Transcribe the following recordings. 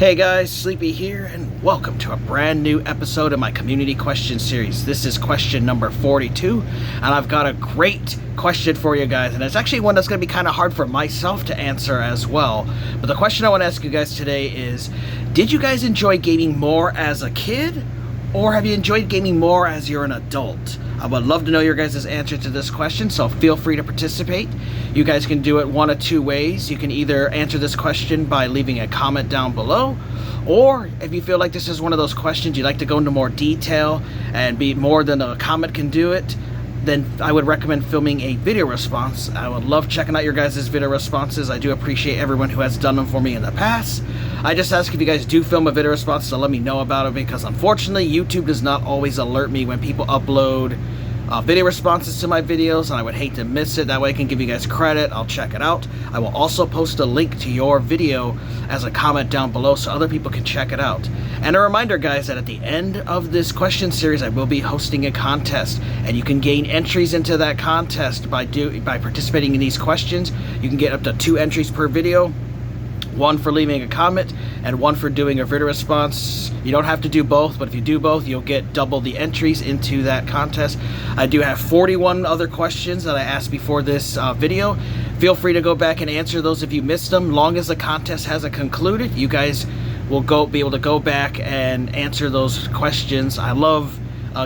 Hey guys, Sleepy here, and welcome to a brand new episode of my community question series. This is question number 42, and I've got a great question for you guys, and it's actually one that's going to be kind of hard for myself to answer as well. But the question I want to ask you guys today is, did you guys enjoy gaming more as a kid, or have you enjoyed gaming more as you're an adult? I would love to know your guys' answer to this question, so feel free to participate. You guys can do it one of two ways. You can either answer this question by leaving a comment down below, or if you feel like this is one of those questions you'd like to go into more detail and be more than a comment can do it, then I would recommend filming a video response. I would love checking out your guys' video responses. I do appreciate everyone who has done them for me in the past. I just ask if you guys do film a video response to let me know about it, because unfortunately YouTube does not always alert me when people upload video responses to my videos, and I would hate to miss it. That way I can give you guys credit. I'll check it out. I will also post a link to your video as a comment down below so other people can check it out. And a reminder, guys, that at the end of this question series I will be hosting a contest, and you can gain entries into that contest by participating in these questions. You can get up to 2 entries per video, 1 for leaving a comment and 1 for doing a video response. You don't have to do both, but if you do both, you'll get double the entries into that contest. I do have 41 other questions that I asked before this video. Feel free to go back and answer those if you missed them. Long as the contest hasn't concluded, you guys will be able to go back and answer those questions. I love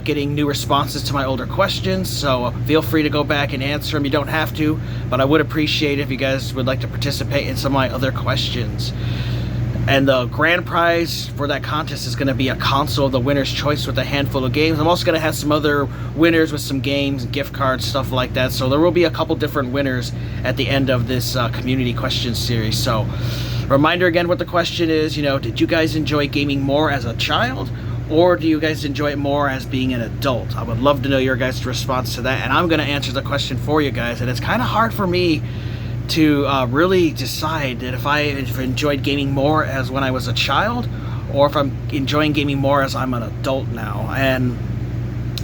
getting new responses to my older questions, so feel free to go back and answer them. You don't have to, but I would appreciate it if you guys would like to participate in some of my other questions. And the grand prize for that contest is going to be a console of the winner's choice with a handful of games. I'm also going to have some other winners with some games, gift cards, stuff like that. So there will be a couple different winners at the end of this community question series. So reminder again what the question is, did you guys enjoy gaming more as a child, or do you guys enjoy it more as being an adult? I would love to know your guys' response to that, and I'm going to answer the question for you guys. And it's kind of hard for me to really decide that if I enjoyed gaming more as when I was a child, or if I'm enjoying gaming more as I'm an adult now. And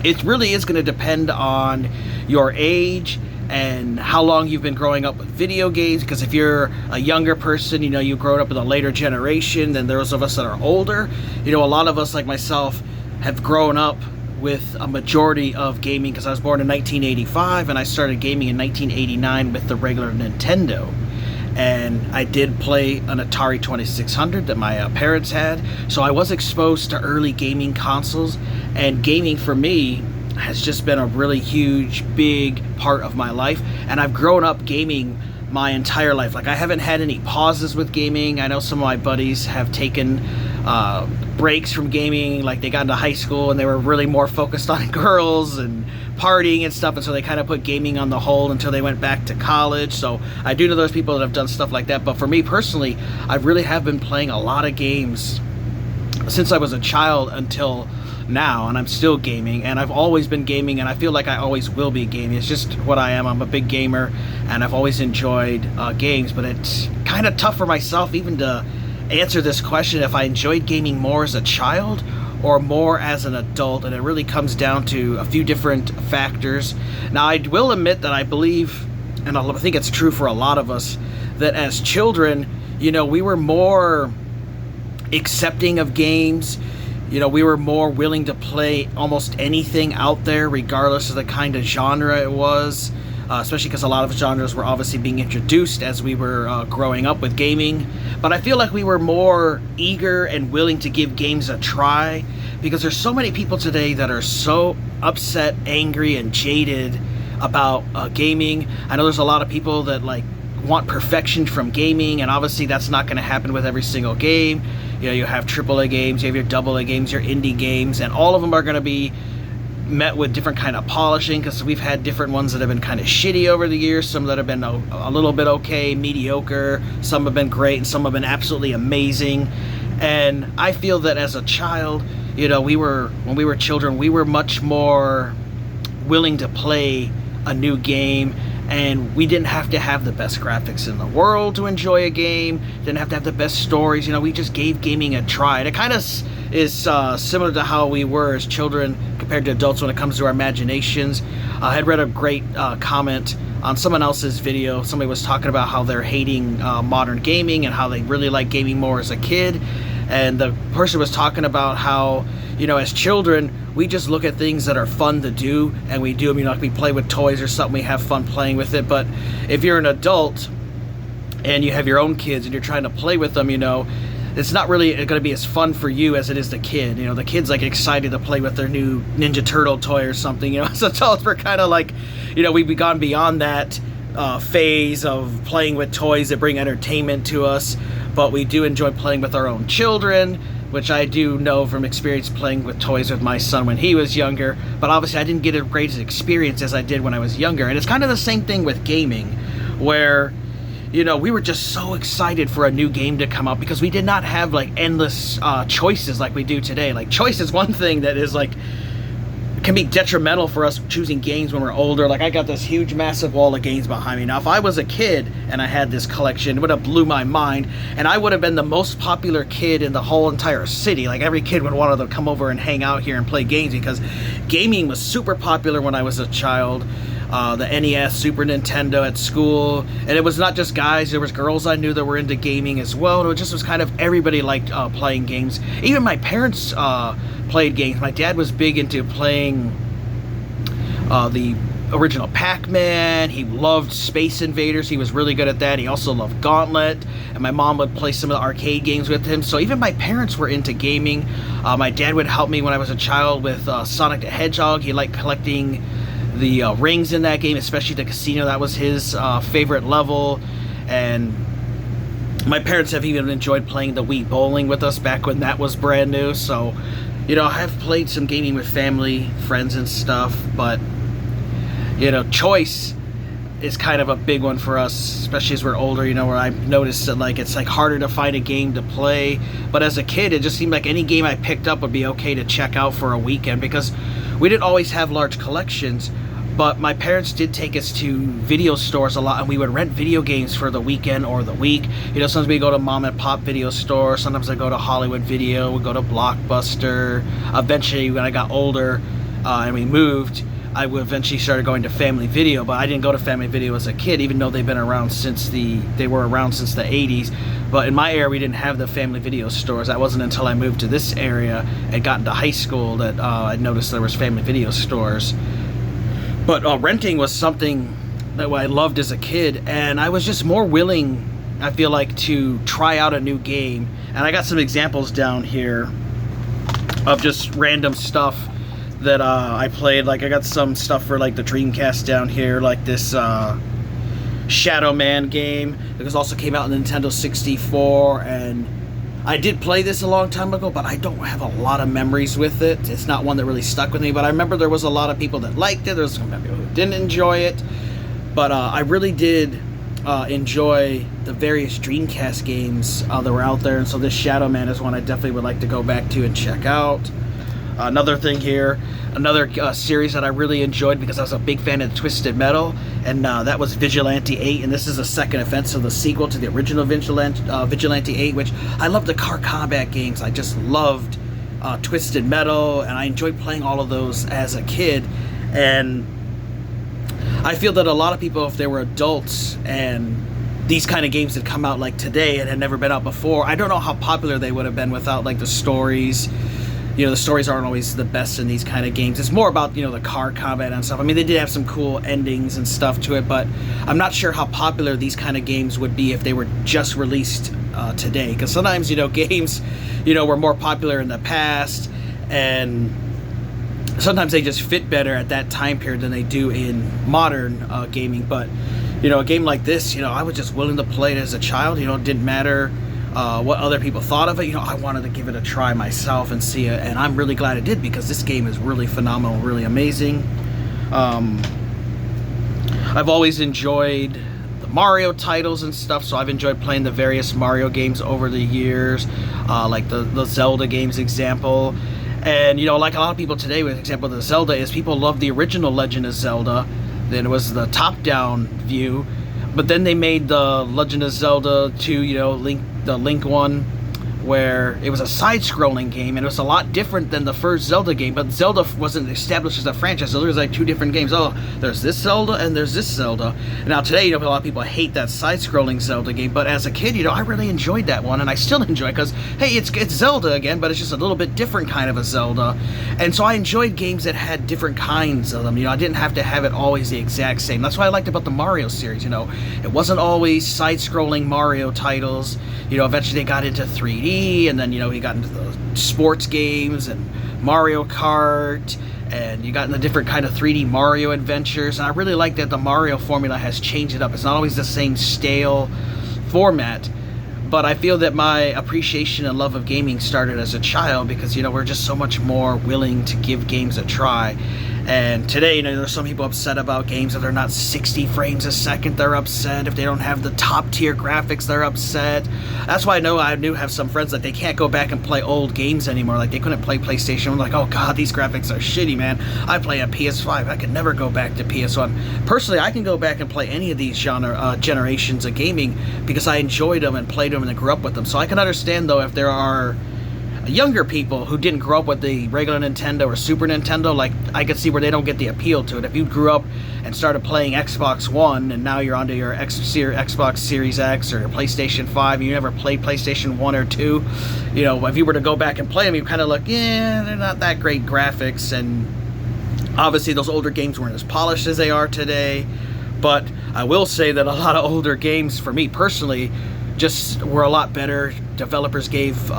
it really is going to depend on your age and how long you've been growing up with video games, because if you're a younger person, you grew up in a later generation than those of us that are older. A lot of us, like myself, have grown up with a majority of gaming, because I was born in 1985 and I started gaming in 1989 with the regular Nintendo. And I did play an Atari 2600 that my parents had, so I was exposed to early gaming consoles, and gaming for me has just been a really huge, big part of my life. And I've grown up gaming my entire life. Like, I haven't had any pauses with gaming. I know some of my buddies have taken breaks from gaming, like they got into high school and they were really more focused on girls and partying and stuff, and so they kind of put gaming on the hold until they went back to college. So I do know those people that have done stuff like that, but for me personally, I really have been playing a lot of games since I was a child until now, and I'm still gaming, and I've always been gaming, and I feel like I always will be gaming. It's just what I am. I'm a big gamer, and I've always enjoyed games, but it's kind of tough for myself even to answer this question if I enjoyed gaming more as a child or more as an adult, and it really comes down to a few different factors. Now, I will admit that I believe, and I think it's true for a lot of us, that as children, we were more accepting of games. We were more willing to play almost anything out there, regardless of the kind of genre it was, especially because a lot of genres were obviously being introduced as we were growing up with gaming. But I feel like we were more eager and willing to give games a try, because there's so many people today that are so upset, angry, and jaded about gaming. I know there's a lot of people that want perfection from gaming, and obviously that's not going to happen with every single game. You have AAA games, you have your AA games, your indie games, and all of them are going to be met with different kind of polishing, because we've had different ones that have been kind of shitty over the years, some that have been a little bit okay, mediocre, some have been great, and some have been absolutely amazing. And I feel that as a child, when we were children, we were much more willing to play a new game, and we didn't have to have the best graphics in the world to enjoy a game, didn't have to have the best stories. We just gave gaming a try. And it kind of is similar to how we were as children compared to adults when it comes to our imaginations. I had read a great comment on someone else's video. Somebody was talking about how they're hating modern gaming and how they really like gaming more as a kid. and the person was talking about how, you know, as children, we just look at things that are fun to do, and we do them. You know, like we play with toys or something, we have fun playing with it. But if you're an adult and you have your own kids and you're trying to play with them, you know, it's not really going to be as fun for you as it is the kid. You know, the kid's like excited to play with their new Ninja Turtle toy or something. You know, so adults, we're kind of like, you know, we've gone beyond that phase of playing with toys that bring entertainment to us. But we do enjoy playing with our own children, which I do know from experience playing with toys with my son when he was younger. But obviously I didn't get a great experience as I did when I was younger. And it's kind of the same thing with gaming, where, you know, we were just so excited for a new game to come out because we did not have like endless choices like we do today. Like, choice is one thing that is like, can be detrimental for us choosing games when we're older. Like, I got this huge massive wall of games behind me. Now if I was a kid and I had this collection, it would have blew my mind, and I would have been the most popular kid in the whole entire city. Like, every kid would want to come over and hang out here and play games, because gaming was super popular when I was a child. The NES, Super Nintendo at school, and it was not just guys, there was girls I knew that were into gaming as well, and it just was kind of, everybody liked playing games. Even my parents played games. My dad was big into playing the original Pac-Man. He loved Space Invaders. He was really good at that. He also loved Gauntlet, and my mom would play some of the arcade games with him. So even my parents were into gaming. My dad would help me when I was a child with Sonic the Hedgehog. He liked collecting the rings in that game, especially the casino. That was his favorite level. And my parents have even enjoyed playing the Wii bowling with us back when that was brand new. So, you know, I have played some gaming with family, friends and stuff, but, you know, choice is kind of a big one for us, especially as we're older, you know, where I've noticed that, like, it's like harder to find a game to play. But as a kid, it just seemed like any game I picked up would be okay to check out for a weekend, because we didn't always have large collections. But my parents did take us to video stores a lot, and we would rent video games for the weekend or the week. You know, sometimes we go to mom and pop video store. Sometimes I go to Hollywood Video. We go to Blockbuster. Eventually, when I got older and we moved, I would eventually started going to Family Video. But I didn't go to Family Video as a kid, even though they've been around since they were around since the 80s. But in my area, we didn't have the Family Video stores. That wasn't until I moved to this area and got into high school that I noticed there was Family Video stores. But renting was something that I loved as a kid, and I was just more willing, I feel like, to try out a new game. And I got some examples down here of just random stuff that I played. Like, I got some stuff for like the Dreamcast down here, like this Shadow Man game. It also came out on Nintendo 64, and I did play this a long time ago, but I don't have a lot of memories with it. It's not one that really stuck with me, but I remember there was a lot of people that liked it. There was some people who didn't enjoy it, but I really did enjoy the various Dreamcast games that were out there, and so this Shadow Man is one I definitely would like to go back to and check out. Another thing here, another series that I really enjoyed because I was a big fan of Twisted Metal, and that was Vigilante 8, and this is the second offense of the sequel to the original Vigilante 8, which I love the car combat games. I just loved Twisted Metal, and I enjoyed playing all of those as a kid. And I feel that a lot of people, if they were adults and these kind of games had come out like today and had never been out before, I don't know how popular they would have been without like the stories. You know, the stories aren't always the best in these kind of games. It's more about, you know, the car combat and stuff. I mean, they did have some cool endings and stuff to it, but I'm not sure how popular these kind of games would be if they were just released today. Because sometimes, you know, games, you know, were more popular in the past, and sometimes they just fit better at that time period than they do in modern gaming. But, you know, a game like this, you know, I was just willing to play it as a child. You know, it didn't matter what other people thought of it. You know, I wanted to give it a try myself and see it, and I'm really glad I did, because this game is really phenomenal, really amazing. I've always enjoyed the Mario titles and stuff, so I've enjoyed playing the various Mario games over the years, like the Zelda games example. And, you know, like a lot of people today, with example of the Zelda, is people love the original Legend of Zelda. Then it was the top-down view, but then they made the Legend of Zelda 2, you know, the Link one, where it was a side-scrolling game, and it was a lot different than the first Zelda game, but Zelda wasn't established as a franchise, so there was like two different games. Oh, there's this Zelda and there's this Zelda. And now today, a lot of people hate that side-scrolling Zelda game, but as a kid, I really enjoyed that one, and I still enjoy it, because, hey, it's Zelda again, but it's just a little bit different kind of a Zelda. And so I enjoyed games that had different kinds of them. I didn't have to have it always the exact same. That's what I liked about the Mario series. It wasn't always side-scrolling Mario titles. Eventually they got into 3D, and then, we got into the sports games and Mario Kart, and you got in the different kind of 3D Mario adventures. And I really like that the Mario formula has changed it up. It's not always the same stale format. But I feel that my appreciation and love of gaming started as a child, because, we're just so much more willing to give games a try. And today, there's some people upset about games that are not 60 frames a second. They're upset. If they don't have the top tier graphics, they're upset. That's why I do have some friends that they can't go back and play old games anymore. Like, they couldn't play PlayStation. I'm like, oh god, these graphics are shitty, man. I play on PS5. I could never go back to PS1. Personally, I can go back and play any of these generations of gaming, because I enjoyed them and played them and I grew up with them. So I can understand, though, if there are younger people who didn't grow up with the regular Nintendo or Super Nintendo, like, I could see where they don't get the appeal to it. If you grew up and started playing Xbox One, and now you're onto your Xbox Series X or your PlayStation 5, and you never played PlayStation 1 or 2, if you were to go back and play them, you kind of look, yeah, they're not that great graphics, and obviously those older games weren't as polished as they are today. But I will say that a lot of older games, for me personally, just were a lot better. Developers gave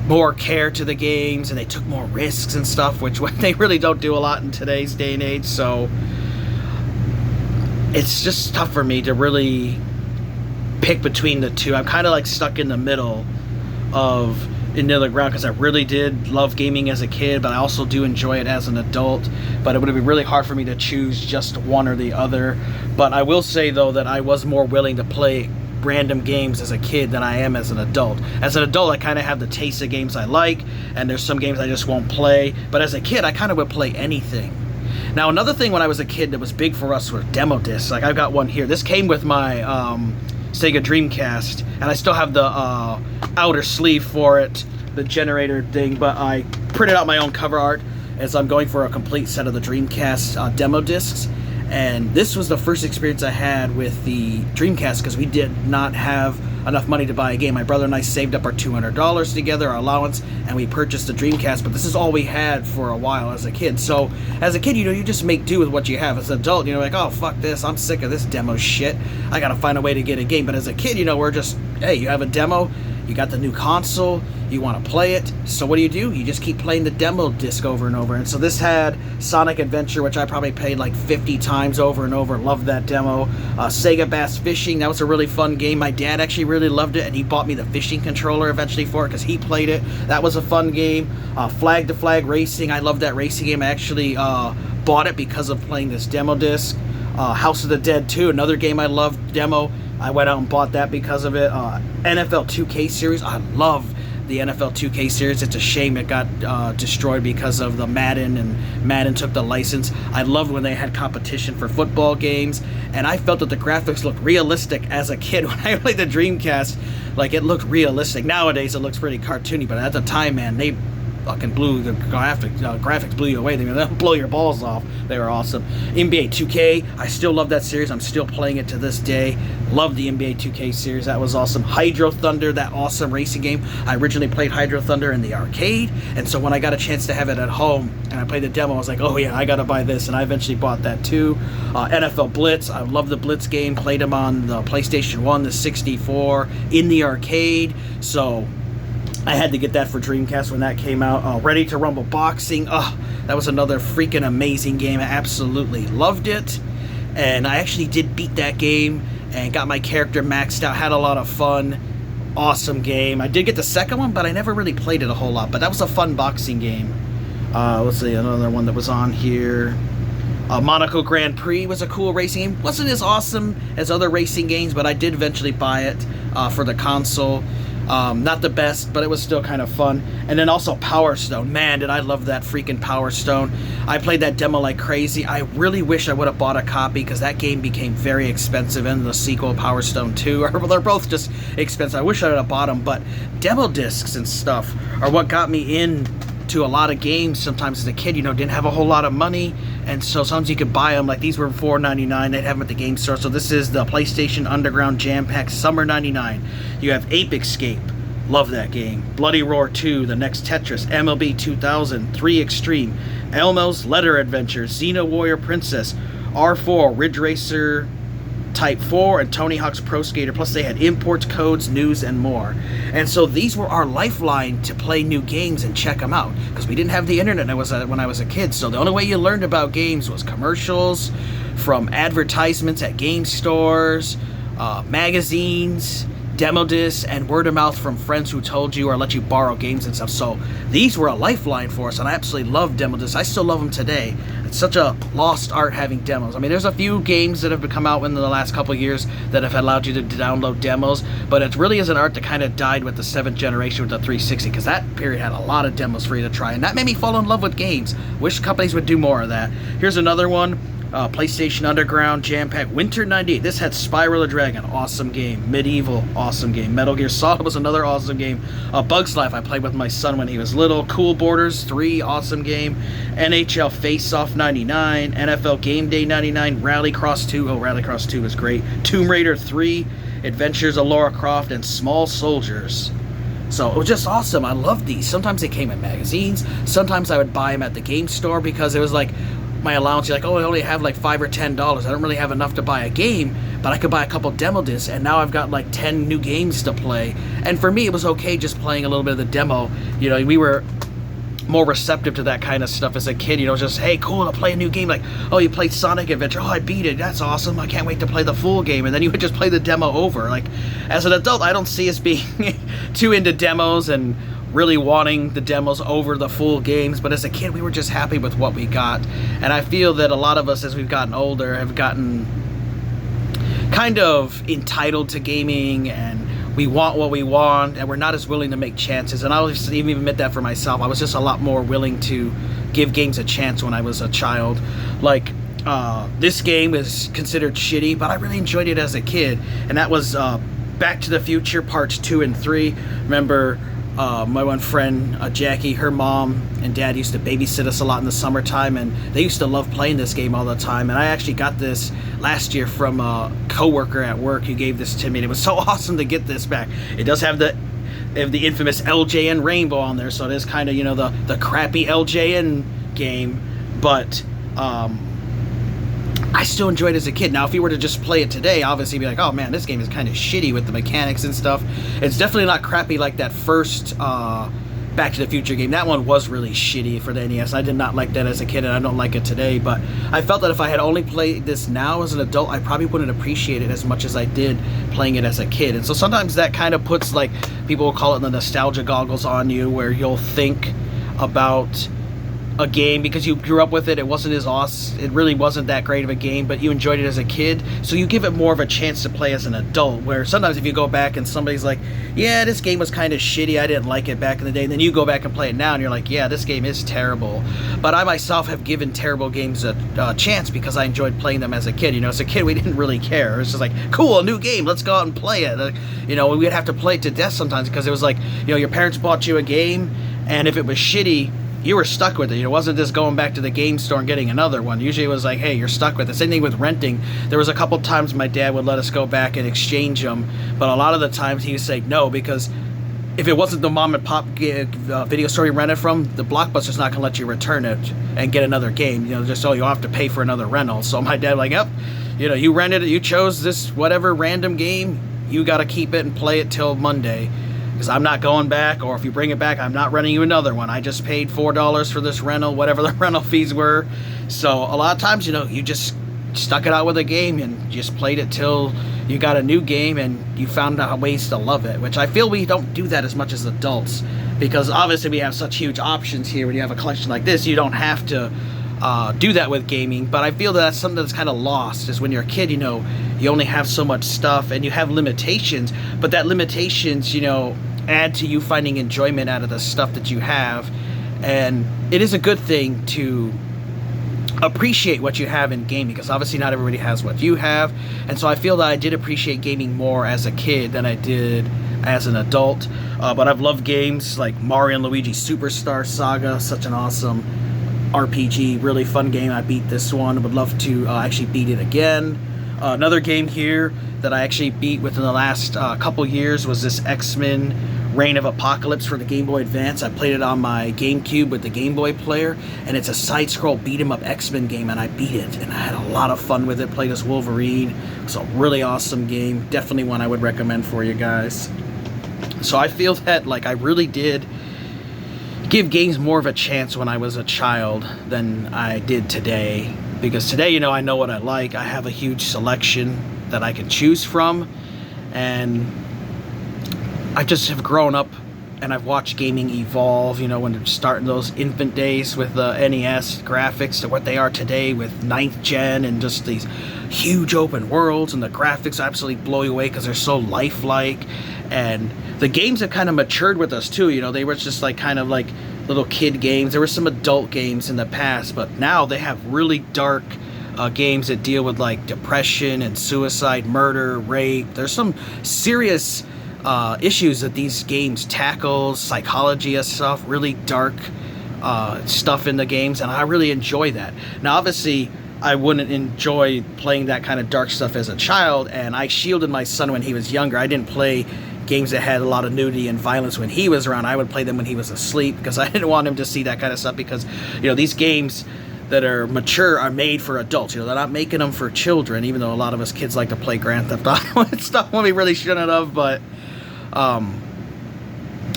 more care to the games, and they took more risks and stuff, which they really don't do a lot in today's day and age. So it's just tough for me to really pick between the two. I'm kind of like stuck in the middle of the ground, because I really did love gaming as a kid, but I also do enjoy it as an adult. But it would be really hard for me to choose just one or the other. But I will say, though, that I was more willing to play random games as a kid than I am as an adult. As an adult, I kind of have the taste of games I like, and there's some games I just won't play. But as a kid, I kind of would play anything. Now, another thing when I was a kid that was big for us was demo discs. Like, I've got one here. This came with my Sega Dreamcast, and I still have the outer sleeve for it, the generator thing, but I printed out my own cover art as I'm going for a complete set of the Dreamcast demo discs. And this was the first experience I had with the Dreamcast, because we did not have enough money to buy a game. My brother and I saved up our $200 together, our allowance, and we purchased the Dreamcast, but this is all we had for a while as a kid. So as a kid, you just make do with what you have. As an adult, like, oh, fuck this, I'm sick of this demo shit, I gotta find a way to get a game. But as a kid, we're just, hey, you have a demo, you got the new console, you want to play it, so what do? You just keep playing the demo disc over and over. And so this had Sonic Adventure, which I probably played like 50 times over and over. Loved that demo. Sega Bass Fishing, that was a really fun game. My dad actually really loved it, and he bought me the fishing controller eventually for it, because he played it. That was a fun game. Flag to Flag Racing, I loved that racing game. I actually bought it because of playing this demo disc. House of the Dead 2, another game I loved, demo. I went out and bought that because of it. NFL 2K series, I love the NFL 2K series. It's a shame it got destroyed because of the Madden, and Madden took the license. I loved when they had competition for football games, and I felt that the graphics looked realistic as a kid. When I played the Dreamcast, like, it looked realistic. Nowadays it looks pretty cartoony, but at the time, man, they fucking blew the graphics blew you away. They'll blow your balls off. They were awesome. NBA 2K, I still love that series. I'm still playing it to this day. Love the NBA 2K series. That was awesome. Hydro Thunder, that awesome racing game. I originally played Hydro Thunder in the arcade, and so when I got a chance to have it at home and I played the demo, I was like, oh yeah, I gotta buy this, and I eventually bought that too. NFL Blitz, I love the Blitz game. Played them on the PlayStation 1, the 64, in the arcade, so I had to get that for Dreamcast when that came out. Ready to Rumble Boxing. That was another freaking amazing game. I absolutely loved it. And I actually did beat that game and got my character maxed out. Had a lot of fun. Awesome game. I did get the second one, but I never really played it a whole lot. But that was a fun boxing game. Let's see, another one that was on here. Monaco Grand Prix was a cool racing game. Wasn't as awesome as other racing games, but I did eventually buy it for the console. Not the best, but it was still kind of fun. And then also Power Stone. Man, did I love that freaking Power Stone. I played that demo like crazy. I really wish I would have bought a copy because that game became very expensive, and the sequel, Power Stone 2, they're both just expensive. I wish I would have bought them, but demo discs and stuff are what got me in to a lot of games. Sometimes as a kid, didn't have a whole lot of money, and so sometimes you could buy them. Like these were $4.99. They'd have them at the game store. So this is the PlayStation Underground Jam Pack Summer '99. You have Ape Escape, love that game. Bloody Roar 2, the next Tetris, MLB 2000, 3 Extreme, Elmo's Letter Adventure, Xena Warrior Princess, R4, Ridge Racer Type 4, and Tony Hawk's Pro Skater. Plus they had import codes, news, and more. And so these were our lifeline to play new games and check them out, because we didn't have the internet when I was a kid. So the only way you learned about games was commercials, from advertisements at game stores, magazines, demo discs, and word of mouth from friends who told you or let you borrow games and stuff. So these were a lifeline for us, and I absolutely love demo discs. I still love them today. It's such a lost art having demos. I mean, there's a few games that have come out in the last couple of years that have allowed you to download demos, but it really is an art that kind of died with the 7th generation with the 360, because that period had a lot of demos for you to try, and that made me fall in love with games. Wish companies would do more of that. Here's another one. PlayStation Underground Jam Pack Winter '98. This had Spyro the Dragon, awesome game. Medieval, awesome game. Metal Gear Solid was another awesome game. Bugs Life, I played with my son when he was little. Cool Borders 3, awesome game. NHL Face Off '99. NFL Game Day '99. Rallycross 2, Rallycross 2 was great. Tomb Raider 3, Adventures of Lara Croft, and Small Soldiers. So it was just awesome. I loved these. Sometimes they came in magazines. Sometimes I would buy them at the game store because it was like my allowance. You're like, I only have like $5 or $10. I don't really have enough to buy a game, but I could buy a couple demo discs, and now I've got like 10 new games to play. And for me, it was okay just playing a little bit of the demo. We were more receptive to that kind of stuff as a kid. Just, hey, cool, to play a new game. Like, oh, you played Sonic Adventure. Oh, I beat it. That's awesome. I can't wait to play the full game. And then you would just play the demo over. Like, as an adult, I don't see us being too into demos and really wanting the demos over the full games, but as a kid we were just happy with what we got. And I feel that a lot of us, as we've gotten older, have gotten kind of entitled to gaming, and we want what we want, and we're not as willing to make chances. And I'll even admit that for myself. I was just a lot more willing to give games a chance when I was a child. Like this game is considered shitty, but I really enjoyed it as a kid, and that was Back to the Future Parts 2 and 3. Remember, my one friend, Jackie, her mom and dad used to babysit us a lot in the summertime, and they used to love playing this game all the time. And I actually got this last year from a coworker at work who gave this to me, and it was so awesome to get this back. It does have the infamous LJN rainbow on there, so it is kind of, the crappy LJN game, but I still enjoyed it as a kid. Now, if you were to just play it today, obviously you'd be like, oh man, this game is kind of shitty with the mechanics and stuff. It's definitely not crappy like that first Back to the Future game. That one was really shitty for the NES. I did not like that as a kid, and I don't like it today, but I felt that if I had only played this now as an adult, I probably wouldn't appreciate it as much as I did playing it as a kid. And so sometimes that kind of puts, like, people will call it the nostalgia goggles on you, where you'll think about a game because you grew up with it. It wasn't as awesome. It really wasn't that great of a game, but you enjoyed it as a kid, so you give it more of a chance to play as an adult. Where sometimes if you go back and somebody's like, yeah, this game was kind of shitty, I didn't like it back in the day, and then you go back and play it now and you're like, yeah, this game is terrible. But I myself have given terrible games a chance because I enjoyed playing them as a kid. As a kid we didn't really care. It's just like, cool, a new game, let's go out and play it. We'd have to play it to death sometimes because it was like, your parents bought you a game, and if it was shitty, you were stuck with it. It wasn't just going back to the game store and getting another one. Usually it was like, hey, you're stuck with it. Same thing with renting. There was a couple times my dad would let us go back and exchange them, but a lot of the times he would say no, because if it wasn't the mom and pop video store you rented from, the Blockbuster's not going to let you return it and get another game. You'll have to pay for another rental. So my dad like, yep, you rented it, you chose this whatever random game, you got to keep it and play it till Monday. Because I'm not going back, or if you bring it back, I'm not renting you another one. I just paid $4 for this rental, whatever the rental fees were. So a lot of times, you just stuck it out with a game and just played it till you got a new game and you found out ways to love it, which I feel we don't do that as much as adults, because obviously we have such huge options here. When you have a collection like this, you don't have to do that with gaming. But I feel that's something that's kind of lost, is when you're a kid, you only have so much stuff and you have limitations, but that limitations, add to you finding enjoyment out of the stuff that you have. And it is a good thing to appreciate what you have in gaming, because obviously not everybody has what you have. And so I feel that I did appreciate gaming more as a kid than I did as an adult. But I've loved games like Mario and Luigi Superstar Saga, such an awesome RPG, really fun game. I beat this one, would love to actually beat it again. Another game here that I actually beat within the last couple years was this X-Men Reign of Apocalypse for the Game Boy Advance. I played it on my GameCube with the Game Boy player, and it's a side-scroll beat-em-up X-Men game, and I beat it, and I had a lot of fun with it. Played as Wolverine. It's a really awesome game. Definitely one I would recommend for you guys. So I feel that like I really did give games more of a chance when I was a child than I did today, because today, you know, I know what I like. I have a huge selection that I can choose from, and I just have grown up and I've watched gaming evolve, you know, when they're starting those infant days with the NES graphics to what they are today with 9th gen, and just these huge open worlds, and the graphics absolutely blow you away because they're so lifelike. And the games have kind of matured with us too, you know. They were just like kind of like little kid games. There were some adult games in the past, but now they have really dark games that deal with like depression and suicide, murder, rape. There's some serious issues that these games tackle, psychology and stuff, really dark stuff in the games, and I really enjoy that. Now obviously I wouldn't enjoy playing that kind of dark stuff as a child, and I shielded my son when he was younger. I didn't play games that had a lot of nudity and violence when he was around. I would play them when he was asleep, because I didn't want him to see that kind of stuff, because, you know, these games that are mature are made for adults. You know, they're not making them for children, even though a lot of us kids like to play Grand Theft Auto and stuff when we really shouldn't have. But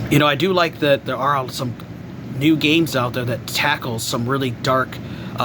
you know, I do like that there are some new games out there that tackle some really dark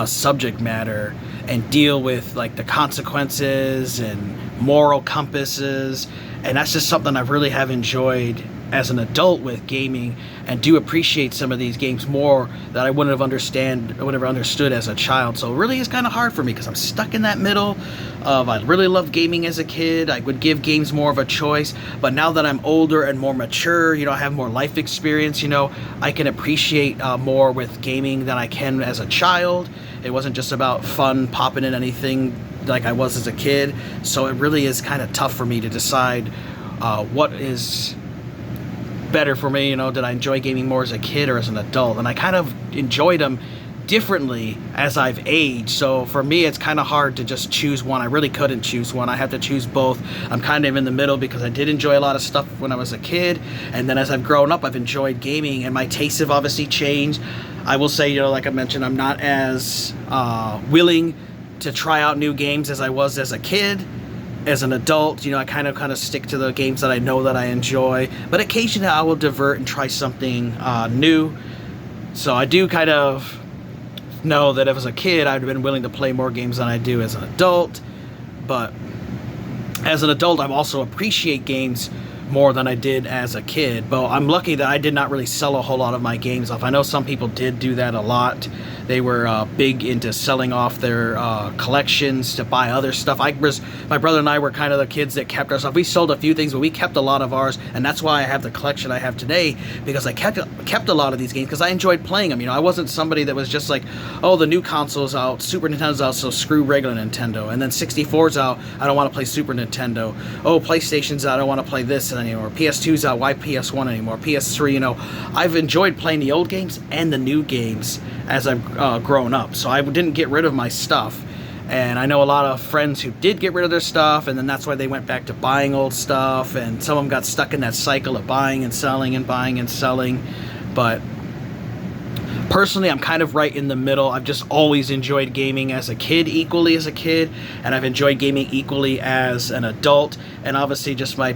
subject matter and deal with like the consequences and moral compasses, and that's just something I really have enjoyed as an adult with gaming, and do appreciate some of these games more that I wouldn't have understood as a child. So it really is kind of hard for me, because I'm stuck in that middle of, I really loved gaming as a kid. I would give games more of a choice, but now that I'm older and more mature, you know, I have more life experience, you know, I can appreciate more with gaming than I can as a child. It wasn't just about fun popping in anything like I was as a kid. So it really is kind of tough for me to decide what is better for me. You know, did I enjoy gaming more as a kid or as an adult? And I kind of enjoyed them differently as I've aged. So for me, it's kind of hard to just choose one. I really couldn't choose one. I have to choose both. I'm kind of in the middle, because I did enjoy a lot of stuff when I was a kid, and then as I've grown up, I've enjoyed gaming, and my tastes have obviously changed. I will say, you know, like I mentioned, I'm not as willing to try out new games as I was as a kid. As an adult, you know, I kind of stick to the games that I know that I enjoy, but occasionally I will divert and try something new. So I do kind of know that if I was a kid, I'd have been willing to play more games than I do as an adult, but as an adult, I also appreciate games more than I did as a kid. But I'm lucky that I did not really sell a whole lot of my games off. I know some people did do that a lot. They were big into selling off their collections to buy other stuff. My brother and I were kind of the kids that kept our stuff. We sold a few things, but we kept a lot of ours, and that's why I have the collection I have today, because I kept a lot of these games because I enjoyed playing them. You know, I wasn't somebody that was just like, oh, the new console's out, Super Nintendo's out, so screw regular Nintendo, and then 64's out, I don't want to play Super Nintendo. Oh, PlayStation's out, I don't want to play this anymore. PS2's out, why PS1 anymore? PS3, you know, I've enjoyed playing the old games and the new games as I've grown up, so I didn't get rid of my stuff. And I know a lot of friends who did get rid of their stuff, and then that's why they went back to buying old stuff, and some of them got stuck in that cycle of buying and selling and buying and selling. But personally, I'm kind of right in the middle. I've just always enjoyed gaming as a kid, equally as a kid, and I've enjoyed gaming equally as an adult. And obviously just my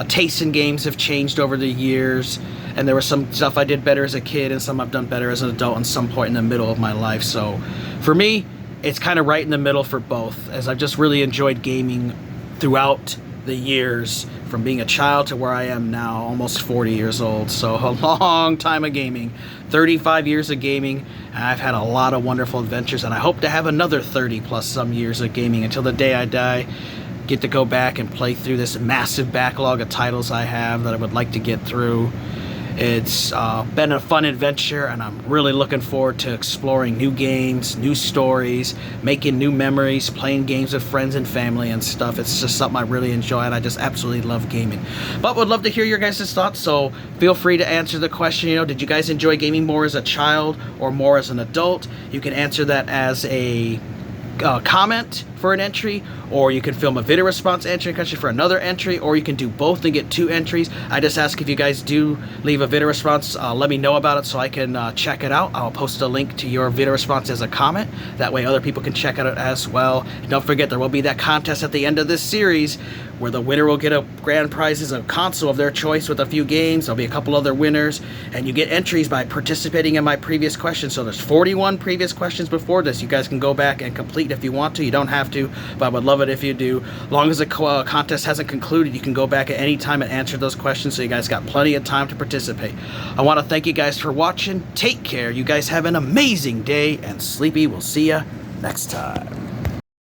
tastes in games have changed over the years, and there was some stuff I did better as a kid and some I've done better as an adult and some point in the middle of my life. So for me, it's kind of right in the middle for both, as I've just really enjoyed gaming throughout the years, from being a child to where I am now, almost 40 years old. So a long time of gaming, 35 years of gaming, and I've had a lot of wonderful adventures, and I hope to have another 30 plus some years of gaming until the day I die. get to go back and play through this massive backlog of titles I have that I would like to get through. It's been a fun adventure, and I'm really looking forward to exploring new games, new stories, making new memories, playing games with friends and family and stuff. It's just something I really enjoy, and I just absolutely love gaming. But would love to hear your guys' thoughts, so feel free to answer the question, did you guys enjoy gaming more as a child or more as an adult? You can answer that as a comment for an entry, or you can film a video response answering question for another entry, or you can do both and get 2 entries. I just ask if you guys do leave a video response, let me know about it so I can check it out. I'll post a link to your video response as a comment. That way other people can check it out as well. And don't forget, there will be that contest at the end of this series where the winner will get a grand prize as a console of their choice with a few games. There'll be a couple other winners, and you get entries by participating in my previous questions. So there's 41 previous questions before this. You guys can go back and complete if you want to. You don't have to, but I would love it if you do. As long as the contest hasn't concluded, you can go back at any time and answer those questions, so you guys got plenty of time to participate. I want to thank you guys for watching. Take care. You guys have an amazing day, and Sleepy will see you next time.